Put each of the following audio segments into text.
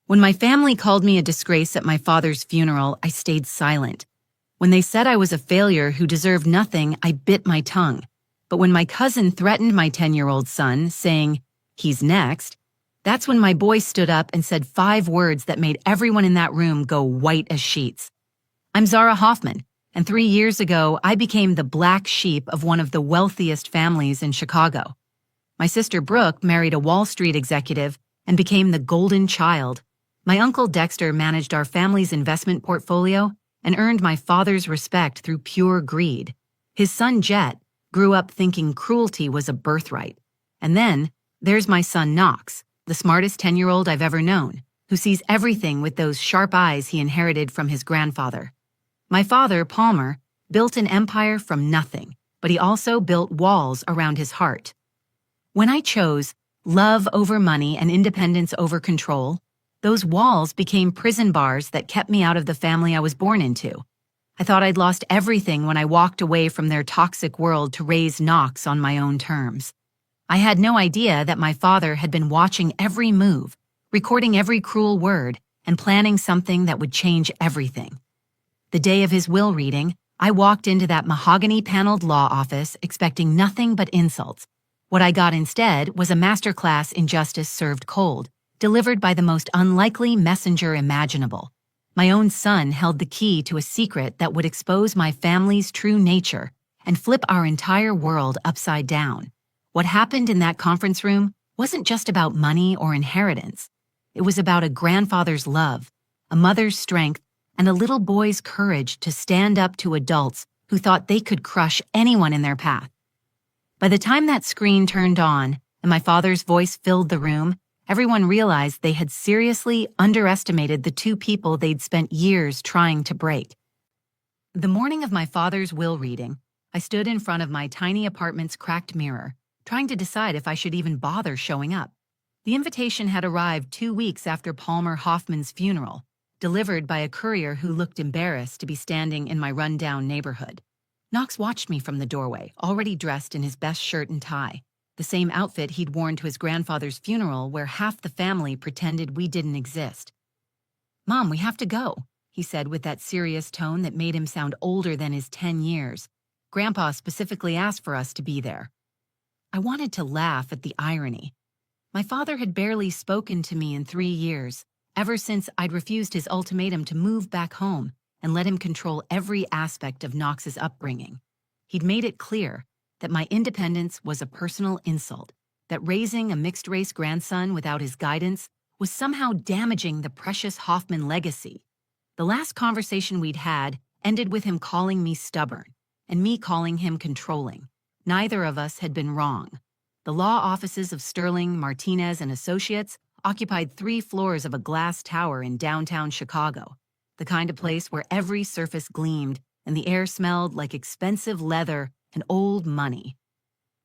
When my family called me a disgrace at my father's funeral, I stayed silent. When they said I was a failure who deserved nothing, I bit my tongue. But when my cousin threatened my 10-year-old son, saying, "He's next," that's when my boy stood up and said 5 words that made everyone in that room go white as sheets. I'm Zara Hoffman, and 3 years ago, I became the black sheep of one of the wealthiest families in Chicago. My sister Brooke married a Wall Street executive and became the golden child. My uncle Dexter managed our family's investment portfolio and earned my father's respect through pure greed. His son Jet grew up thinking cruelty was a birthright. And then there's my son Knox, the smartest 10-year-old I've ever known, who sees everything with those sharp eyes he inherited from his grandfather. My father, Palmer, built an empire from nothing, but he also built walls around his heart. When I chose love over money and independence over control, those walls became prison bars that kept me out of the family I was born into. I thought I'd lost everything when I walked away from their toxic world to raise Knox on my own terms. I had no idea that my father had been watching every move, recording every cruel word, and planning something that would change everything. The day of his will reading, I walked into that mahogany-paneled law office expecting nothing but insults. What I got instead was a masterclass in justice served cold, delivered by the most unlikely messenger imaginable. My own son held the key to a secret that would expose my family's true nature and flip our entire world upside down. What happened in that conference room wasn't just about money or inheritance. It was about a grandfather's love, a mother's strength, and a little boy's courage to stand up to adults who thought they could crush anyone in their path. By the time that screen turned on and my father's voice filled the room, everyone realized they had seriously underestimated the 2 people they'd spent years trying to break. The morning of my father's will reading, I stood in front of my tiny apartment's cracked mirror, trying to decide if I should even bother showing up. The invitation had arrived 2 weeks after Palmer Hoffman's funeral, delivered by a courier who looked embarrassed to be standing in my run-down neighborhood. Knox watched me from the doorway, already dressed in his best shirt and tie, the same outfit he'd worn to his grandfather's funeral where half the family pretended we didn't exist. "Mom, we have to go," he said with that serious tone that made him sound older than his 10 years. Grandpa specifically asked for us to be there. I wanted to laugh at the irony. My father had barely spoken to me in 3 years, ever since I'd refused his ultimatum to move back home and let him control every aspect of Knox's upbringing. He'd made it clear that my independence was a personal insult, that raising a mixed-race grandson without his guidance was somehow damaging the precious Hoffman legacy. The last conversation we'd had ended with him calling me stubborn, and me calling him controlling. Neither of us had been wrong. The law offices of Sterling, Martinez, and Associates occupied 3 floors of a glass tower in downtown Chicago, the kind of place where every surface gleamed and the air smelled like expensive leather and old money.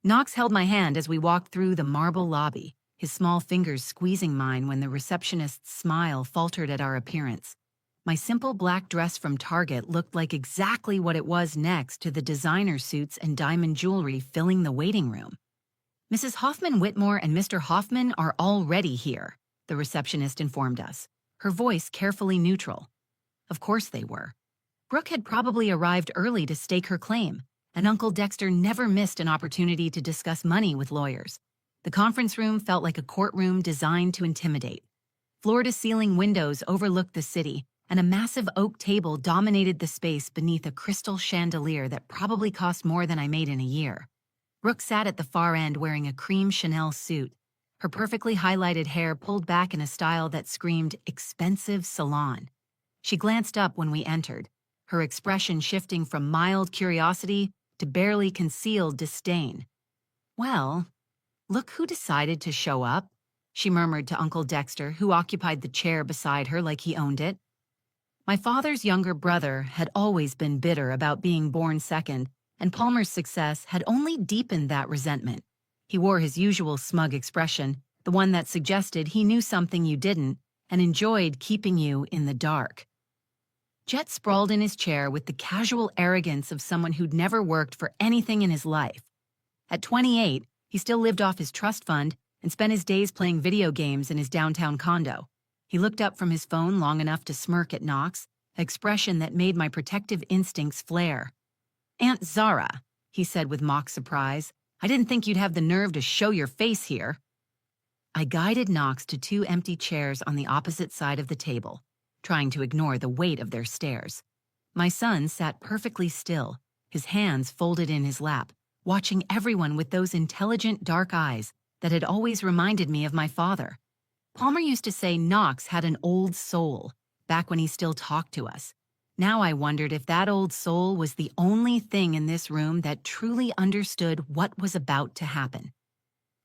Knox held my hand as we walked through the marble lobby, his small fingers squeezing mine when the receptionist's smile faltered at our appearance. My simple black dress from Target looked like exactly what it was next to the designer suits and diamond jewelry filling the waiting room. "Mrs. Hoffman Whitmore and Mr. Hoffman are already here," the receptionist informed us, her voice carefully neutral. Of course they were. Brooke had probably arrived early to stake her claim, and Uncle Dexter never missed an opportunity to discuss money with lawyers. The conference room felt like a courtroom designed to intimidate. Floor-to-ceiling windows overlooked the city, and a massive oak table dominated the space beneath a crystal chandelier that probably cost more than I made in a year. Brooke sat at the far end wearing a cream Chanel suit, her perfectly highlighted hair pulled back in a style that screamed expensive salon. She glanced up when we entered, her expression shifting from mild curiosity to barely concealed disdain. "Well, look who decided to show up," she murmured to Uncle Dexter, who occupied the chair beside her like he owned it. My father's younger brother had always been bitter about being born second, and Palmer's success had only deepened that resentment. He wore his usual smug expression, the one that suggested he knew something you didn't and enjoyed keeping you in the dark. Jet sprawled in his chair with the casual arrogance of someone who'd never worked for anything in his life. At 28, he still lived off his trust fund and spent his days playing video games in his downtown condo. He looked up from his phone long enough to smirk at Knox, an expression that made my protective instincts flare. "Aunt Zara," he said with mock surprise, "I didn't think you'd have the nerve to show your face here." I guided Knox to two empty chairs on the opposite side of the table, trying to ignore the weight of their stares. My son sat perfectly still, his hands folded in his lap, watching everyone with those intelligent dark eyes that had always reminded me of my father. Palmer used to say Knox had an old soul, back when he still talked to us. Now I wondered if that old soul was the only thing in this room that truly understood what was about to happen.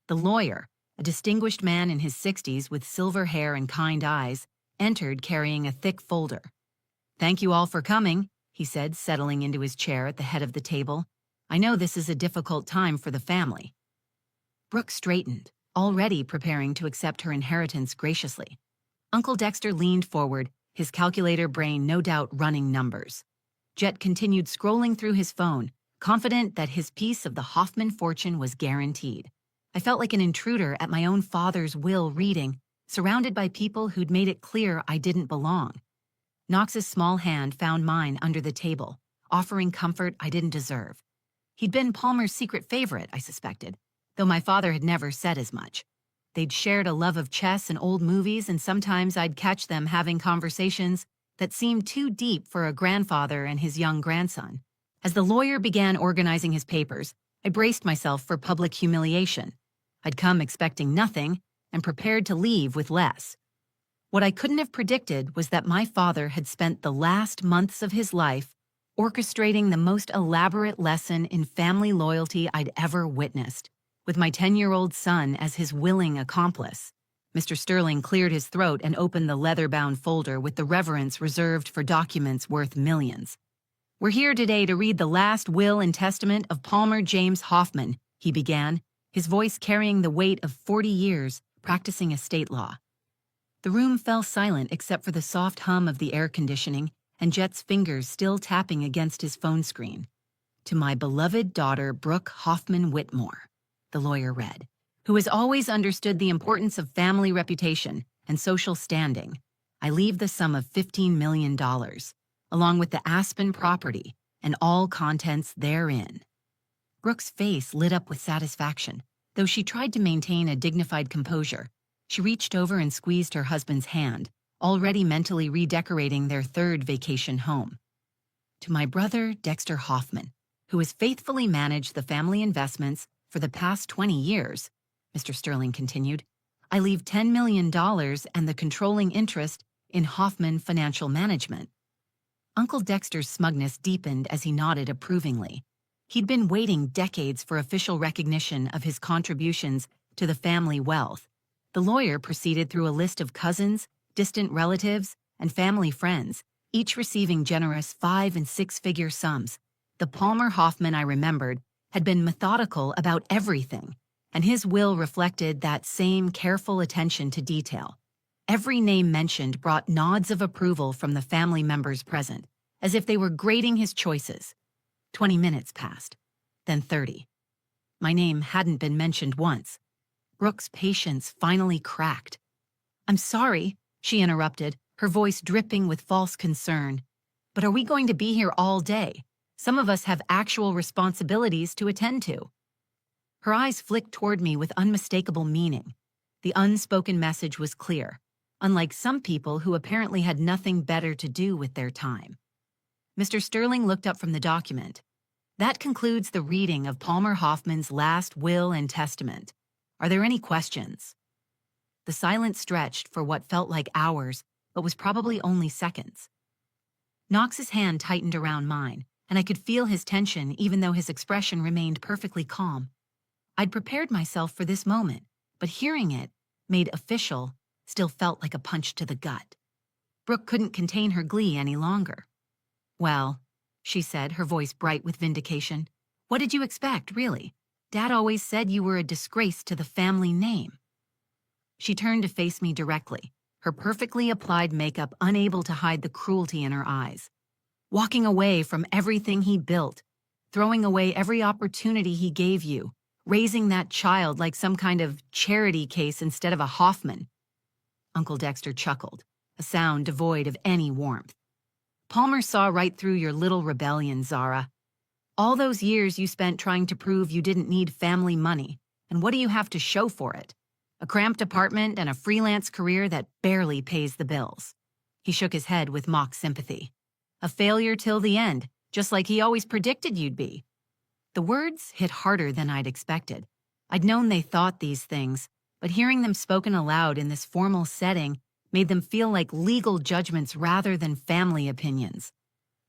The lawyer, a distinguished man in his 60s with silver hair and kind eyes, entered carrying a thick folder. "Thank you all for coming," he said, settling into his chair at the head of the table. "I know this is a difficult time for the family." Brooke straightened, already preparing to accept her inheritance graciously. Uncle Dexter leaned forward, his calculator brain no doubt running numbers. Jet continued scrolling through his phone, confident that his piece of the Hoffman fortune was guaranteed. I felt like an intruder at my own father's will reading, surrounded by people who'd made it clear I didn't belong. Knox's small hand found mine under the table, offering comfort I didn't deserve. He'd been Palmer's secret favorite, I suspected, though my father had never said as much. They'd shared a love of chess and old movies, and sometimes I'd catch them having conversations that seemed too deep for a grandfather and his young grandson. As the lawyer began organizing his papers, I braced myself for public humiliation. I'd come expecting nothing and prepared to leave with less. What I couldn't have predicted was that my father had spent the last months of his life orchestrating the most elaborate lesson in family loyalty I'd ever witnessed, with my 10-year-old son as his willing accomplice. Mr. Sterling cleared his throat and opened the leather-bound folder with the reverence reserved for documents worth millions. "We're here today to read the last will and testament of Palmer James Hoffman," he began, his voice carrying the weight of 40 years practicing estate law. The room fell silent except for the soft hum of the air conditioning and Jet's fingers still tapping against his phone screen. "To my beloved daughter, Brooke Hoffman Whitmore," the lawyer read, "who has always understood the importance of family reputation and social standing, I leave the sum of $15 million, along with the Aspen property and all contents therein." Brooke's face lit up with satisfaction, though she tried to maintain a dignified composure. She reached over and squeezed her husband's hand, already mentally redecorating their third vacation home. "To my brother, Dexter Hoffman, who has faithfully managed the family investments for the past 20 years, Mr. Sterling continued, I leave $10 million and the controlling interest in Hoffman Financial Management." Uncle Dexter's smugness deepened as he nodded approvingly. He'd been waiting decades for official recognition of his contributions to the family wealth. The lawyer proceeded through a list of cousins, distant relatives, and family friends, each receiving generous 5- and 6-figure sums. The Palmer Hoffman I remembered had been methodical about everything, and his will reflected that same careful attention to detail. Every name mentioned brought nods of approval from the family members present, as if they were grading his choices. 20 minutes passed, then 30. My name hadn't been mentioned once. Brooke's patience finally cracked. "I'm sorry," she interrupted, her voice dripping with false concern. "But are we going to be here all day? Some of us have actual responsibilities to attend to." Her eyes flicked toward me with unmistakable meaning. The unspoken message was clear, unlike some people who apparently had nothing better to do with their time. Mr. Sterling looked up from the document. "That concludes the reading of Palmer Hoffman's last will and testament. Are there any questions?" The silence stretched for what felt like hours, but was probably only seconds. Knox's hand tightened around mine, and I could feel his tension even though his expression remained perfectly calm. I'd prepared myself for this moment, but hearing it, made official, still felt like a punch to the gut. Brooke couldn't contain her glee any longer. "Well," she said, her voice bright with vindication, "what did you expect, really? Dad always said you were a disgrace to the family name." She turned to face me directly, her perfectly applied makeup unable to hide the cruelty in her eyes. "Walking away from everything he built, throwing away every opportunity he gave you, raising that child like some kind of charity case instead of a Hoffman." Uncle Dexter chuckled, a sound devoid of any warmth. Palmer saw right through your little rebellion, Zara. All those years you spent trying to prove you didn't need family money, and what do you have to show for it? A cramped apartment and a freelance career that barely pays the bills. He shook his head with mock sympathy. A failure till the end, just like he always predicted you'd be. The words hit harder than I'd expected. I'd known they thought these things, but hearing them spoken aloud in this formal setting made them feel like legal judgments rather than family opinions.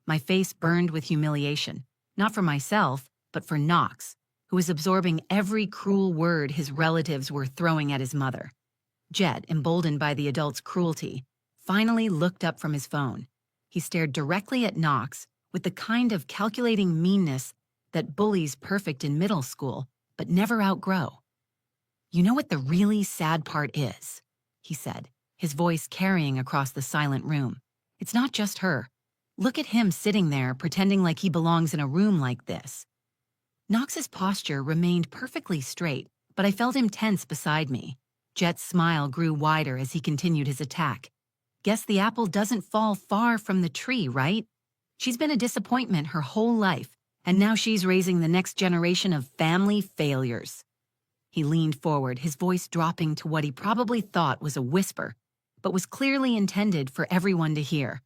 My face burned with humiliation, not for myself, but for Knox, who was absorbing every cruel word his relatives were throwing at his mother. Jet, emboldened by the adult's cruelty, finally looked up from his phone. He stared directly at Knox with the kind of calculating meanness that bullies perfect in middle school, but never outgrow. "You know what the really sad part is?" he said, his voice carrying across the silent room. "It's not just her. Look at him sitting there pretending like he belongs in a room like this." Knox's posture remained perfectly straight, but I felt him tense beside me. Jet's smile grew wider as he continued his attack. "Guess the apple doesn't fall far from the tree, right? She's been a disappointment her whole life, and now she's raising the next generation of family failures." He leaned forward, his voice dropping to what he probably thought was a whisper, but was clearly intended for everyone to hear.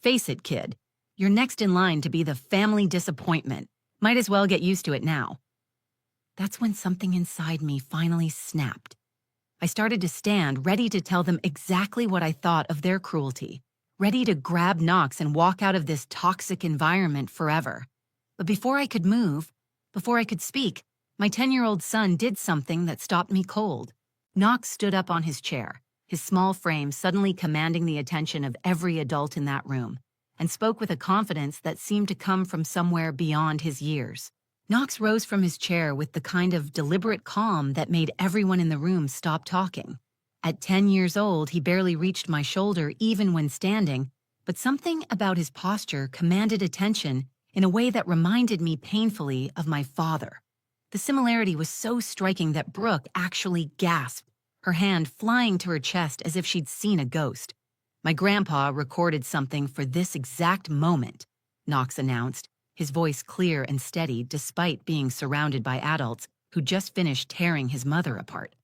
"Face it, kid. You're next in line to be the family disappointment. Might as well get used to it now." That's when something inside me finally snapped. I started to stand, ready to tell them exactly what I thought of their cruelty, ready to grab Knox and walk out of this toxic environment forever. But before I could move, before I could speak, my 10-year-old son did something that stopped me cold. Knox stood up on his chair, his small frame suddenly commanding the attention of every adult in that room, and spoke with a confidence that seemed to come from somewhere beyond his years. Knox rose from his chair with the kind of deliberate calm that made everyone in the room stop talking. At 10 years old, he barely reached my shoulder even when standing, but something about his posture commanded attention in a way that reminded me painfully of my father. The similarity was so striking that Brooke actually gasped, her hand flying to her chest as if she'd seen a ghost. "My grandpa recorded something for this exact moment," Knox announced, his voice clear and steady despite being surrounded by adults who just finished tearing his mother apart.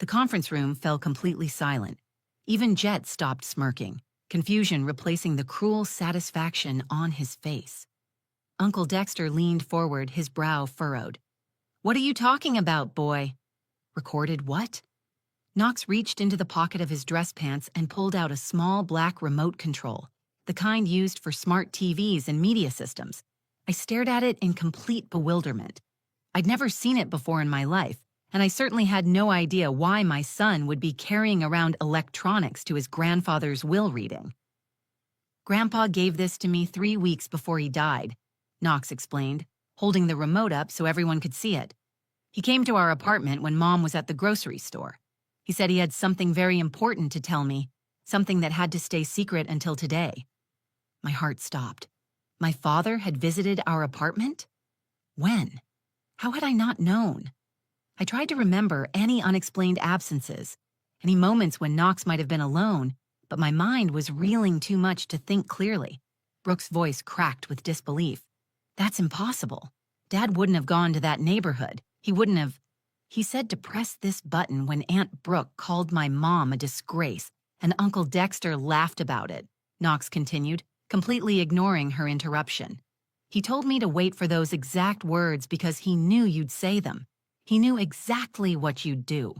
The conference room fell completely silent. Even Jet stopped smirking, confusion replacing the cruel satisfaction on his face. Uncle Dexter leaned forward, his brow furrowed. "What are you talking about, boy?" "Recorded what?" Knox reached into the pocket of his dress pants and pulled out a small black remote control, the kind used for smart TVs and media systems. I stared at it in complete bewilderment. I'd never seen it before in my life, and I certainly had no idea why my son would be carrying around electronics to his grandfather's will reading. "Grandpa gave this to me 3 weeks before he died," Knox explained, holding the remote up so everyone could see it. "He came to our apartment when Mom was at the grocery store. He said he had something very important to tell me, something that had to stay secret until today." My heart stopped. My father had visited our apartment? When? How had I not known? I tried to remember any unexplained absences, any moments when Knox might have been alone, but my mind was reeling too much to think clearly. Brooke's voice cracked with disbelief. "That's impossible. Dad wouldn't have gone to that neighborhood. He wouldn't have—" He said to press this button when Aunt Brooke called my mom a disgrace, and Uncle Dexter laughed about it, Knox continued, completely ignoring her interruption. "He told me to wait for those exact words because he knew you'd say them. He knew exactly what you'd do."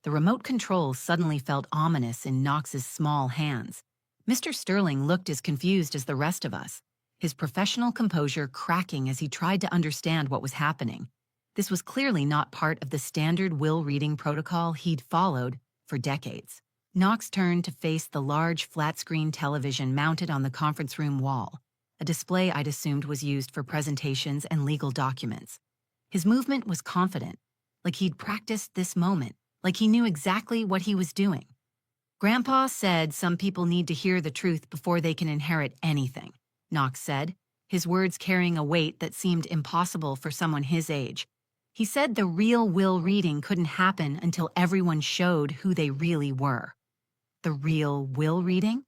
The remote control suddenly felt ominous in Knox's small hands. Mr. Sterling looked as confused as the rest of us, his professional composure cracking as he tried to understand what was happening. This was clearly not part of the standard will-reading protocol he'd followed for decades. Knox turned to face the large flat-screen television mounted on the conference room wall, a display I'd assumed was used for presentations and legal documents. His movement was confident, like he'd practiced this moment, like he knew exactly what he was doing. "Grandpa said some people need to hear the truth before they can inherit anything," Knox said, his words carrying a weight that seemed impossible for someone his age. He said the real will reading couldn't happen until everyone showed who they really were. The real will reading?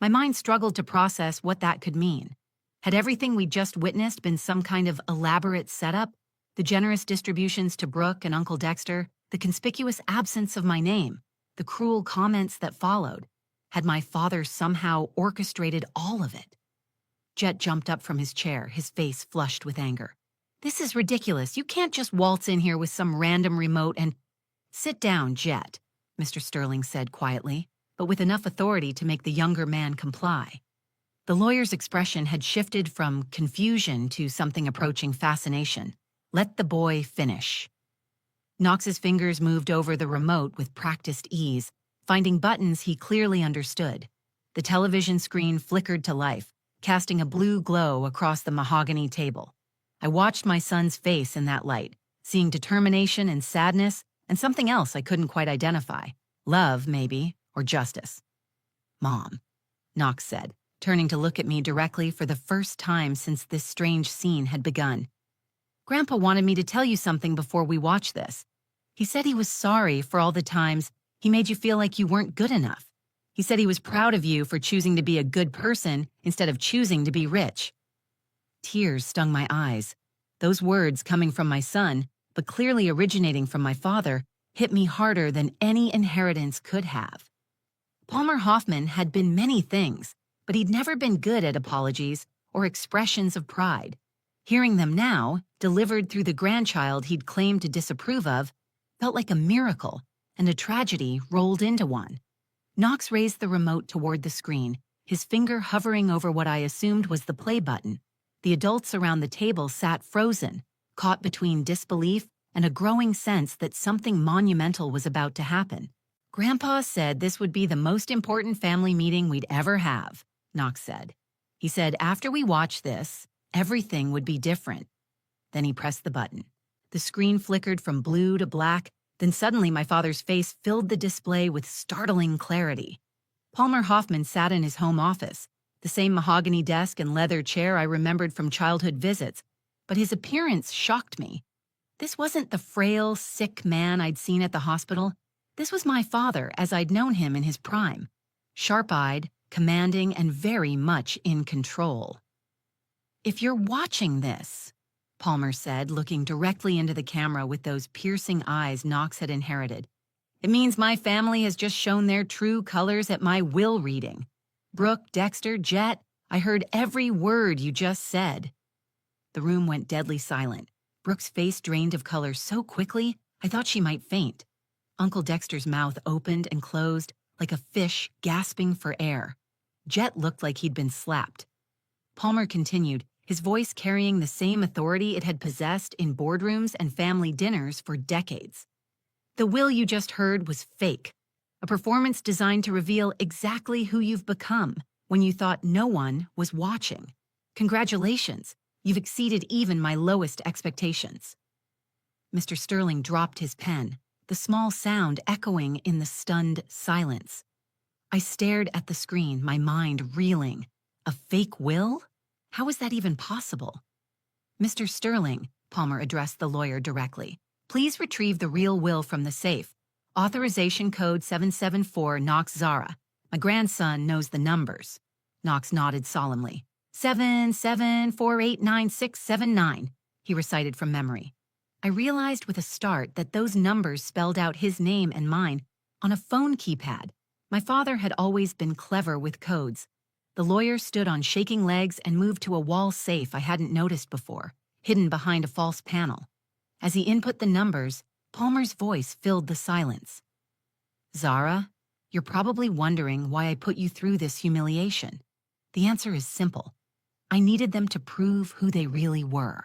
My mind struggled to process what that could mean. Had everything we just witnessed been some kind of elaborate setup? The generous distributions to Brooke and Uncle Dexter, the conspicuous absence of my name, the cruel comments that followed. Had my father somehow orchestrated all of it? Jet jumped up from his chair, his face flushed with anger. This is ridiculous. You can't just waltz in here with some random remote and... Sit down, Jet, Mr. Sterling said quietly, but with enough authority to make the younger man comply. The lawyer's expression had shifted from confusion to something approaching fascination. Let the boy finish. Knox's fingers moved over the remote with practiced ease, finding buttons he clearly understood. The television screen flickered to life, casting a blue glow across the mahogany table. I watched my son's face in that light, seeing determination and sadness and something else I couldn't quite identify. Love, maybe, or justice. Mom, Knox said, turning to look at me directly for the first time since this strange scene had begun. Grandpa wanted me to tell you something before we watch this. He said he was sorry for all the times he made you feel like you weren't good enough. He said he was proud of you for choosing to be a good person instead of choosing to be rich. Tears stung my eyes. Those words coming from my son, but clearly originating from my father, hit me harder than any inheritance could have. Palmer Hoffman had been many things, but he'd never been good at apologies or expressions of pride. Hearing them now, delivered through the grandchild he'd claimed to disapprove of, felt like a miracle, and a tragedy rolled into one. Knox raised the remote toward the screen, his finger hovering over what I assumed was the play button. The adults around the table sat frozen, caught between disbelief and a growing sense that something monumental was about to happen. Grandpa said this would be the most important family meeting we'd ever have, Knox said. He said after we watch this, everything would be different. Then he pressed the button. The screen flickered from blue to black, then suddenly my father's face filled the display with startling clarity. Palmer Hoffman sat in his home office, the same mahogany desk and leather chair I remembered from childhood visits, but his appearance shocked me. This wasn't the frail, sick man I'd seen at the hospital. This was my father as I'd known him in his prime. Sharp-eyed, commanding, and very much in control. If you're watching this, Palmer said, looking directly into the camera with those piercing eyes Knox had inherited, it means my family has just shown their true colors at my will reading. Brooke, Dexter, Jet, I heard every word you just said. The room went deadly silent. Brooke's face drained of color so quickly, I thought she might faint. Uncle Dexter's mouth opened and closed like a fish gasping for air. Jet looked like he'd been slapped. Palmer continued, his voice carrying the same authority it had possessed in boardrooms and family dinners for decades. The will you just heard was fake, a performance designed to reveal exactly who you've become when you thought no one was watching. Congratulations, you've exceeded even my lowest expectations. Mr. Sterling dropped his pen, the small sound echoing in the stunned silence. I stared at the screen, my mind reeling. A fake will? How is that even possible? Mr. Sterling, Palmer addressed the lawyer directly, please retrieve the real will from the safe. Authorization code 774 Knox Zara. My grandson knows the numbers. Knox nodded solemnly. 77489679, he recited from memory. I realized with a start that those numbers spelled out his name and mine on a phone keypad. My father had always been clever with codes. The lawyer stood on shaking legs and moved to a wall safe I hadn't noticed before, hidden behind a false panel. As he input the numbers, Palmer's voice filled the silence. Zara, you're probably wondering why I put you through this humiliation. The answer is simple. I needed them to prove who they really were.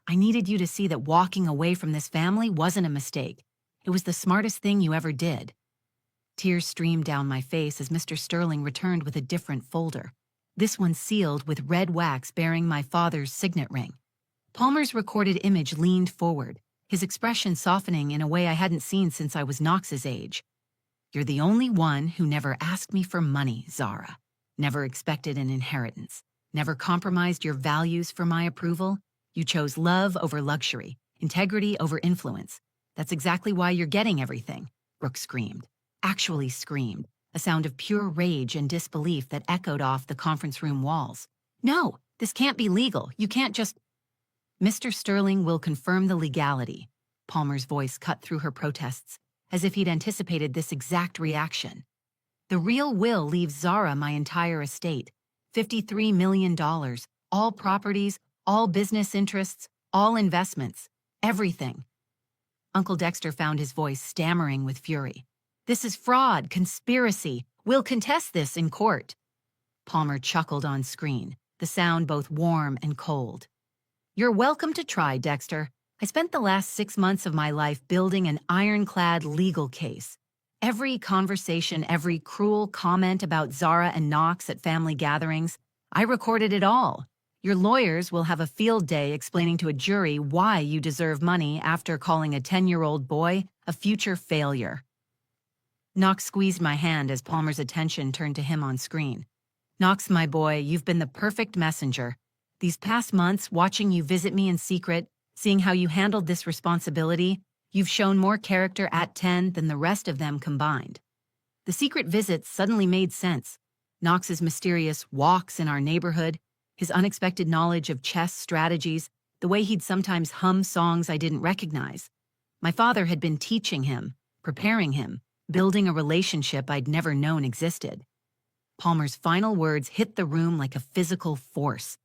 I needed you to see that walking away from this family wasn't a mistake. It was the smartest thing you ever did. Tears streamed down my face as Mr. Sterling returned with a different folder, this one sealed with red wax bearing my father's signet ring. Palmer's recorded image leaned forward, his expression softening in a way I hadn't seen since I was Knox's age. You're the only one who never asked me for money, Zara. Never expected an inheritance. Never compromised your values for my approval. You chose love over luxury, integrity over influence. That's exactly why you're getting everything, Brooke screamed. Actually screamed, a sound of pure rage and disbelief that echoed off the conference room walls. "No, this can't be legal. You can't just—" "Mr. Sterling will confirm the legality." Palmer's voice cut through her protests, as if he'd anticipated this exact reaction. "The real will leaves Zara my entire estate, $53 million, all properties, all business interests, all investments, everything." Uncle Dexter found his voice stammering with fury. "This is fraud, conspiracy. We'll contest this in court." Palmer chuckled on screen, the sound both warm and cold. "You're welcome to try, Dexter. I spent the last 6 months of my life building an ironclad legal case. Every conversation, every cruel comment about Zara and Knox at family gatherings, I recorded it all. Your lawyers will have a field day explaining to a jury why you deserve money after calling a 10-year-old boy a future failure." Knox squeezed my hand as Palmer's attention turned to him on screen. "Knox, my boy, you've been the perfect messenger. These past months, watching you visit me in secret, seeing how you handled this responsibility, you've shown more character at 10 than the rest of them combined." The secret visits suddenly made sense. Knox's mysterious walks in our neighborhood, his unexpected knowledge of chess strategies, the way he'd sometimes hum songs I didn't recognize. My father had been teaching him, preparing him, building a relationship I'd never known existed. Palmer's final words hit the room like a physical force.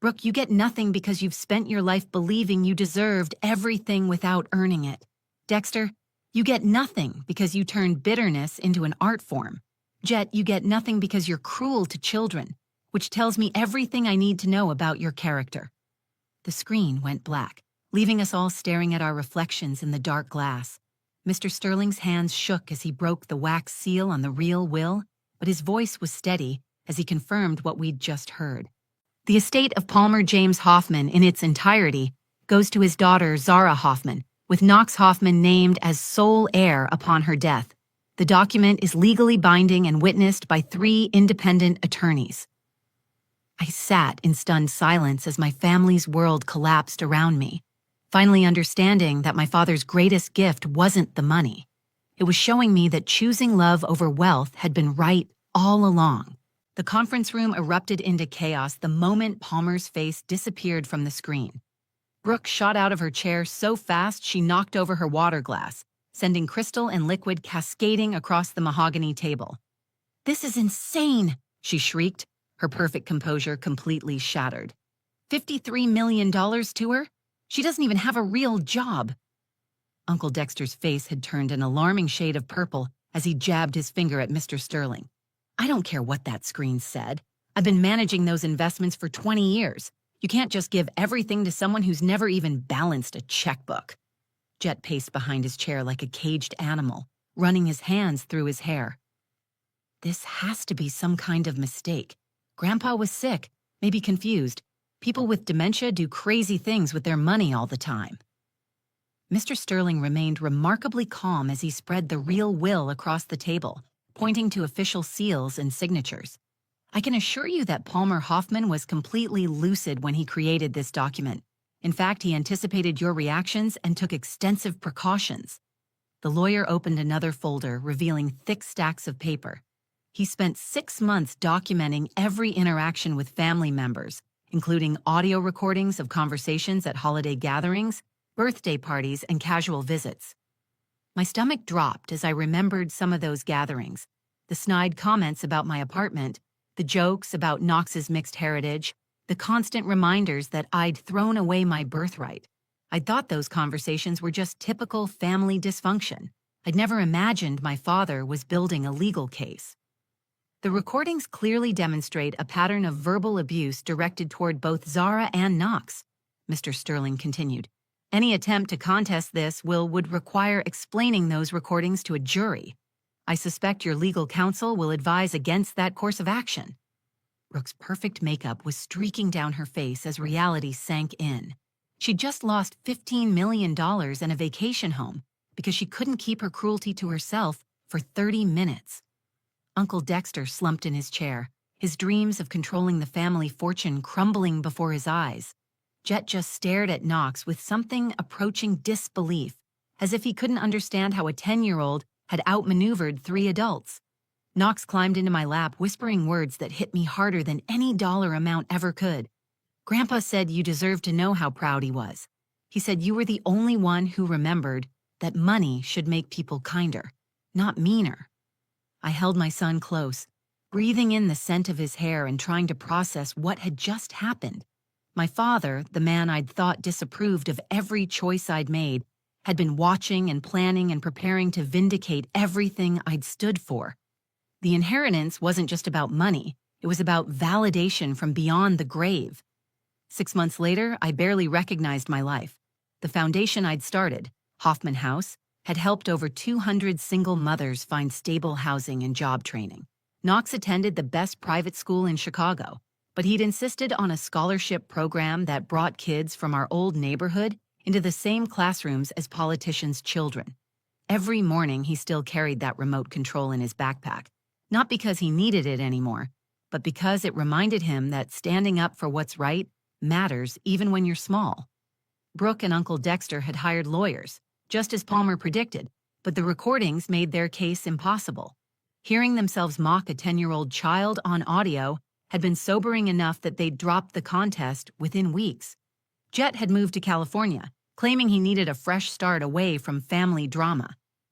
"Brooke, you get nothing because you've spent your life believing you deserved everything without earning it. Dexter, you get nothing because you turned bitterness into an art form. Jet, you get nothing because you're cruel to children, which tells me everything I need to know about your character." The screen went black, leaving us all staring at our reflections in the dark glass. Mr. Sterling's hands shook as he broke the wax seal on the real will, but his voice was steady as he confirmed what we'd just heard. "The estate of Palmer James Hoffman in its entirety goes to his daughter Zara Hoffman, with Knox Hoffman named as sole heir upon her death. The document is legally binding and witnessed by 3 independent attorneys." I sat in stunned silence as my family's world collapsed around me, finally understanding that my father's greatest gift wasn't the money. It was showing me that choosing love over wealth had been right all along. The conference room erupted into chaos the moment Palmer's face disappeared from the screen. Brooke shot out of her chair so fast she knocked over her water glass, sending crystal and liquid cascading across the mahogany table. "This is insane!" she shrieked, her perfect composure completely shattered. $53 million to her? She doesn't even have a real job. Uncle Dexter's face had turned an alarming shade of purple as he jabbed his finger at Mr. Sterling. "I don't care what that screen said. I've been managing those investments for 20 years. You can't just give everything to someone who's never even balanced a checkbook." Jet paced behind his chair like a caged animal, running his hands through his hair. "This has to be some kind of mistake. Grandpa was sick, maybe confused. People with dementia do crazy things with their money all the time." Mr. Sterling remained remarkably calm as he spread the real will across the table, pointing to official seals and signatures. "I can assure you that Palmer Hoffman was completely lucid when he created this document. In fact, he anticipated your reactions and took extensive precautions." The lawyer opened another folder, revealing thick stacks of paper. He spent 6 months documenting every interaction with family members, including audio recordings of conversations at holiday gatherings, birthday parties, and casual visits. My stomach dropped as I remembered some of those gatherings, the snide comments about my apartment, the jokes about Knox's mixed heritage, the constant reminders that I'd thrown away my birthright. I'd thought those conversations were just typical family dysfunction. I'd never imagined my father was building a legal case. The recordings clearly demonstrate a pattern of verbal abuse directed toward both Zara and Knox, Mr. Sterling continued. "Any attempt to contest this would require explaining those recordings to a jury. I suspect your legal counsel will advise against that course of action." Brooke's perfect makeup was streaking down her face as reality sank in. She'd just lost $15 million and a vacation home because she couldn't keep her cruelty to herself for 30 minutes. Uncle Dexter slumped in his chair, his dreams of controlling the family fortune crumbling before his eyes. Jet just stared at Knox with something approaching disbelief, as if he couldn't understand how a 10-year-old had outmaneuvered 3 adults. Knox climbed into my lap, whispering words that hit me harder than any dollar amount ever could. Grandpa said you deserved to know how proud he was. He said you were the only one who remembered that money should make people kinder, not meaner. I held my son close, breathing in the scent of his hair and trying to process what had just happened. My father, the man I'd thought disapproved of every choice I'd made, had been watching and planning and preparing to vindicate everything I'd stood for. The inheritance wasn't just about money, it was about validation from beyond the grave. 6 months later, I barely recognized my life. The foundation I'd started, Hoffman House, had helped over 200 single mothers find stable housing and job training. Knox attended the best private school in Chicago, but he'd insisted on a scholarship program that brought kids from our old neighborhood into the same classrooms as politicians' children. Every morning, he still carried that remote control in his backpack, not because he needed it anymore, but because it reminded him that standing up for what's right matters even when you're small. Brooke and Uncle Dexter had hired lawyers, just as Palmer predicted, but the recordings made their case impossible. Hearing themselves mock a 10-year-old child on audio had been sobering enough that they'd dropped the contest within weeks. Jet had moved to California, claiming he needed a fresh start away from family drama.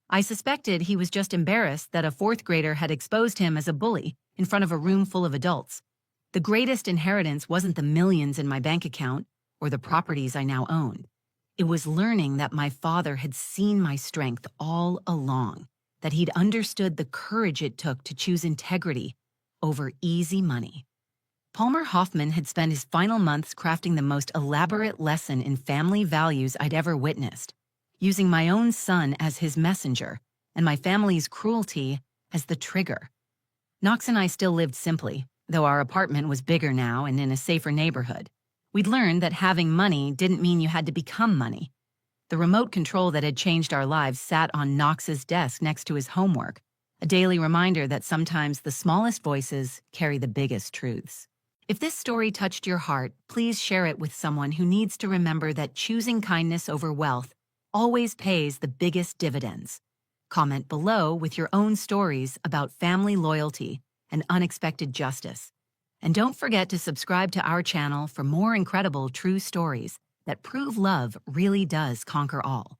I suspected he was just embarrassed that a fourth grader had exposed him as a bully in front of a room full of adults. The greatest inheritance wasn't the millions in my bank account or the properties I now owned. It was learning that my father had seen my strength all along, that he'd understood the courage it took to choose integrity over easy money. Palmer Hoffman had spent his final months crafting the most elaborate lesson in family values I'd ever witnessed, using my own son as his messenger and my family's cruelty as the trigger. Knox and I still lived simply, though our apartment was bigger now and in a safer neighborhood. We'd learned that having money didn't mean you had to become money. The remote control that had changed our lives sat on Knox's desk next to his homework, a daily reminder that sometimes the smallest voices carry the biggest truths. If this story touched your heart, please share it with someone who needs to remember that choosing kindness over wealth always pays the biggest dividends. Comment below with your own stories about family loyalty and unexpected justice. And don't forget to subscribe to our channel for more incredible true stories that prove love really does conquer all.